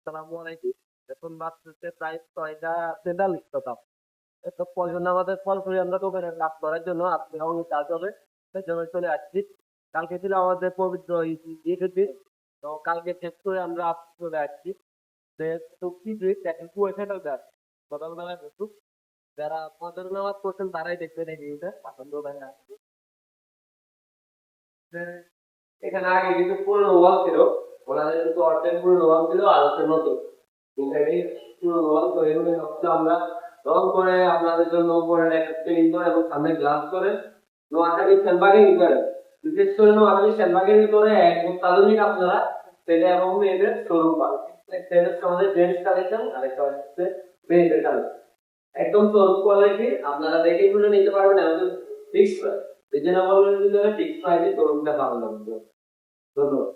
আসসালামু আলাইকুম। এখন বাজতেছে প্রায় ৬টা ৪৩ দাম। তো প্রয়োজন আমাদের সরাসরি আমরা দোকানে লাভ করার জন্য আজকে অনেক কাজ হবে। সেজন্য চলে আসছি। কালকে ছিল আমাদের পবিত্র ঈদের দিন। তো কালকে শেষ করে আমরা আজকে চলে আসছি। যেহেতু কিছুই এখন কুয়াশা দেয়। সকালবেলায় একটু যারা ফজর নামাজ পড়ছেন তারাই দেখবেন এই ভিডিওটা। এখন দোকানে আসছি। যে এখানে আগে কিন্তু পুরনো ওয়াল ছিল। ওনাদের কিন্তু অর্ধেক পুরনো ওয়াল ছিল আর হচ্ছে নতুন। কিন্তু এই পুরনো ওয়াল তো এগুলো হচ্ছে আমরা রং করে আপনাদের জন্য উপরে একটা সিলিং করে এবং সামনে গ্লাস করে নোয়াখালী সেনবাগের ভিতরে বিশেষ করে নোয়াখালী সেনবাগের ভিতরে এক অত্যাধুনিক আপনারা ছেলে এবং মেয়েদের শোরুম পাবেন। ছেলেদের আমাদের জেন্টস কালেকশন আর একটা হচ্ছে মেয়েদের কালেকশন একদম শোরুম কোয়ালিটি আপনারা দেখে এগুলো নিতে পারবেন একদম ফিক্স প্রাইস রিজনেবল এর ভিতরে ফিক্স প্রাইসে শোরুমটা পাবেন। ধন্যবাদ।